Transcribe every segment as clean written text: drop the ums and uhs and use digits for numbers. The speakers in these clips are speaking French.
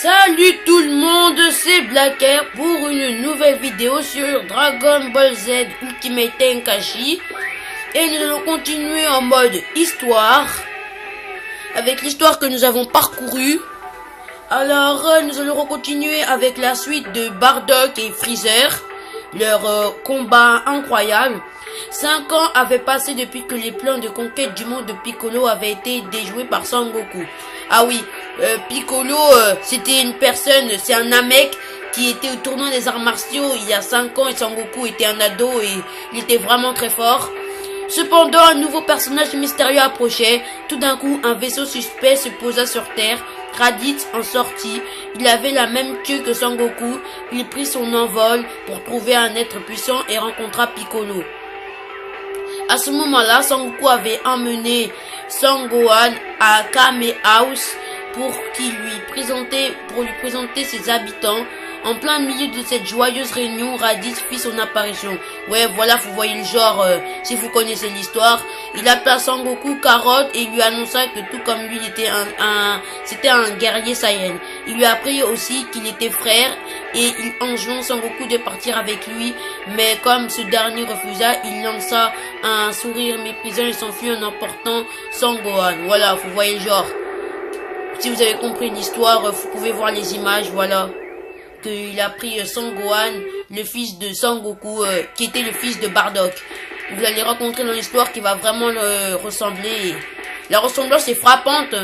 Salut tout le monde, c'est Blacker pour une nouvelle vidéo sur Dragon Ball Z Ultimate Tenkaichi. Et nous allons continuer en mode histoire, avec l'histoire que nous avons parcourue. Alors nous allons continuer avec la suite de Bardock et Freezer, leur combat incroyable. 5 ans avaient passé depuis que les plans de conquête du monde de Piccolo avaient été déjoués par Sangoku. Ah oui, Piccolo, c'était une personne, c'est un Namek qui était au tournoi des arts martiaux il y a 5 ans et Sangoku était un ado et il était vraiment très fort. Cependant, un nouveau personnage mystérieux approchait. Tout d'un coup, un vaisseau suspect se posa sur Terre. Raditz en sortit. Il avait la même queue que Sangoku. Il prit son envol pour trouver un être puissant et rencontra Piccolo. À ce moment-là, Sangoku avait emmené Sangohan à Kame House pour lui présenter ses habitants. En plein milieu de cette joyeuse réunion, Raditz fit son apparition. Ouais, voilà, vous voyez le genre, si vous connaissez l'histoire. Il appela Sangoku Carotte et lui annonça que tout comme lui, c'était un guerrier Saiyan. Il lui apprit aussi qu'il était frère et il enjoint Sangoku de partir avec lui. Mais comme ce dernier refusa, il lança un sourire méprisant et s'enfuit en emportant Sangohan. Voilà, vous voyez le genre. Si vous avez compris l'histoire, vous pouvez voir les images, voilà. Qu'il a pris Sangohan, le fils de Sangoku, qui était le fils de Bardock. Vous allez rencontrer dans l'histoire qui va vraiment le ressembler. La ressemblance est frappante.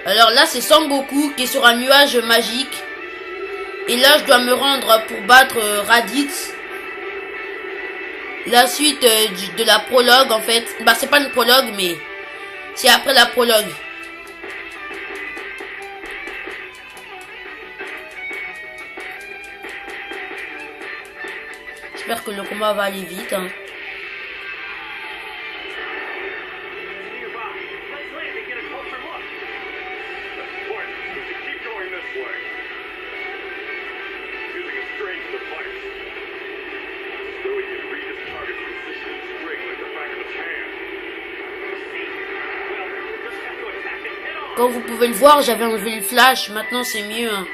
Alors là, c'est Sangoku qui est sur un nuage magique. Et là, je dois me rendre pour battre Raditz. La suite de la prologue, en fait. Bah, c'est pas une prologue, mais c'est après la prologue. J'espère que le combat va aller vite, hein. Comme vous pouvez le voir, j'avais enlevé le flash, maintenant c'est mieux. Hein.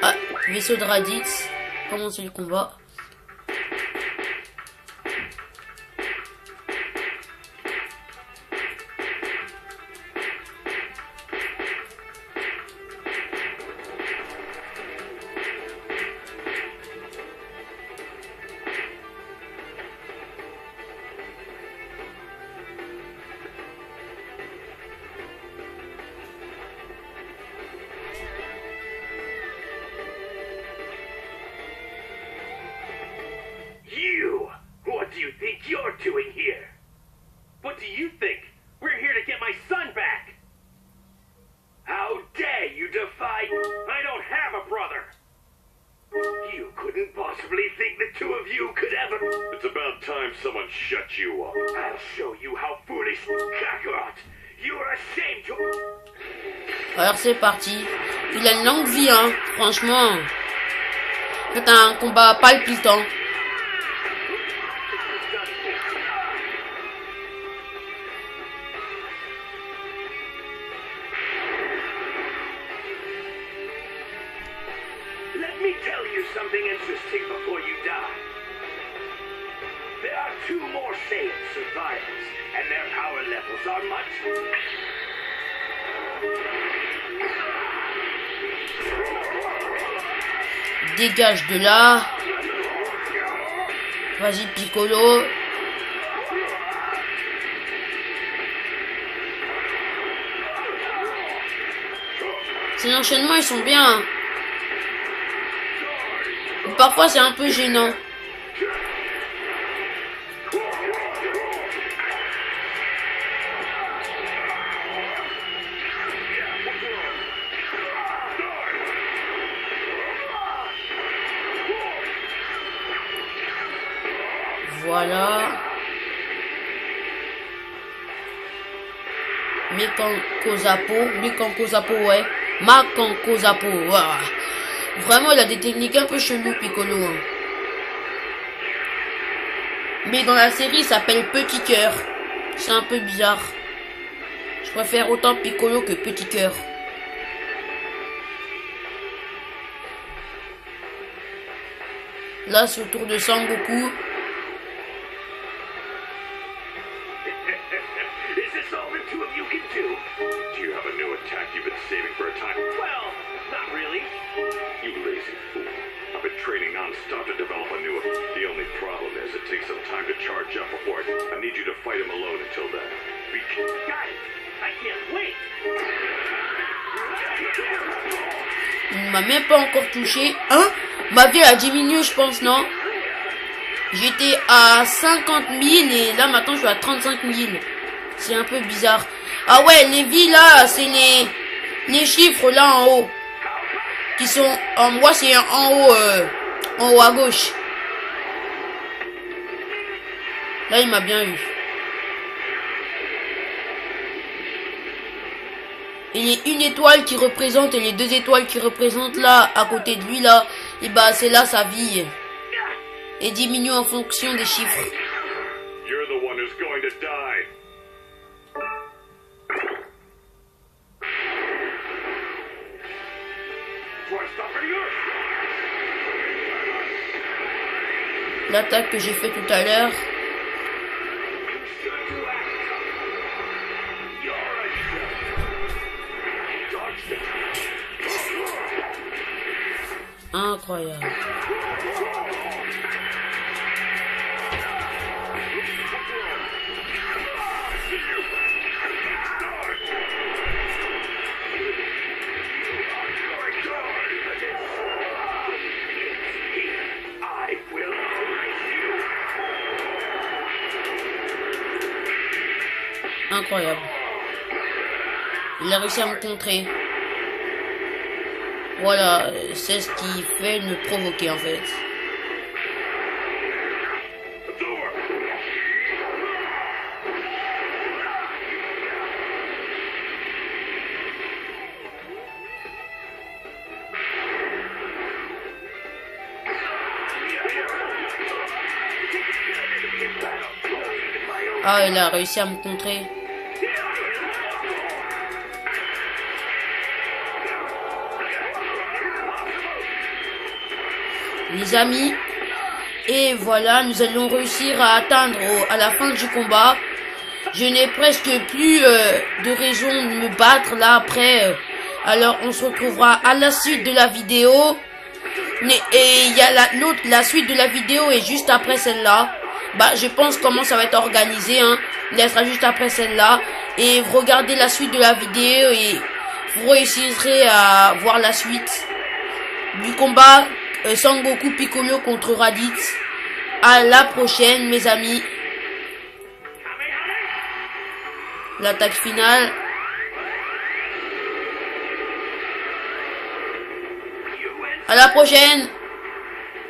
Ah, vaisseau de Raditz, comment c'est le combat? What do you think you're doing here? What do you think? We're here to get my son back! How dare you defy... I don't have a brother! You couldn't possibly think the two of you could ever... It's about time someone shut you up. I'll show you how foolish... Kakarot! You are ashamed to... Alors c'est parti. Il a une longue vie, hein. Franchement. C'est un combat palpitant. Let me tell you something interesting before you die. There are 2 more Saiyan survivors, and their power levels are much... Dégage de là. Vas-y Piccolo. Ces enchaînements ils sont bien. Parfois c'est un peu gênant. Voilà. Mekankozapo, ouais. Makankozapo, voilà. Vraiment, il a des techniques un peu cheloues, Piccolo. Hein. Mais dans la série, il s'appelle Petit Cœur. C'est un peu bizarre. Je préfère autant Piccolo que Petit Cœur. Là, c'est au tour de Sangoku. Il m'a même pas encore touché. Hein? Ma vie a diminué, je pense, non? J'étais à 50 000 et là, maintenant, je suis à 35 000. C'est un peu bizarre. Ah ouais, les vies, là, c'est les chiffres, là, en haut. Qui sont... En moi, c'est en haut à gauche. Là, il m'a bien eu. Et les une étoile qui représente et les 2 étoiles qui représentent là, à côté de lui là, et bah c'est là sa vie. Et diminue en fonction des chiffres. L'attaque que j'ai fait tout à l'heure. Incroyable. Incroyable. Il a réussi à me contrer. Voilà, c'est ce qui fait me provoquer en fait. Ah, il a réussi à me contrer. Les amis, et voilà, nous allons réussir à atteindre à la fin du combat. Je n'ai presque plus de raison de me battre là après. Alors on se retrouvera à la suite de la vidéo. Et il y a la suite de la vidéo est juste après celle-là. Bah je pense comment ça va être organisé. Hein. Elle sera juste après celle-là. Et vous regardez la suite de la vidéo et vous réussirez à voir la suite du combat. Sangoku Piccolo contre Raditz. À la prochaine, mes amis. L'attaque finale. À la prochaine.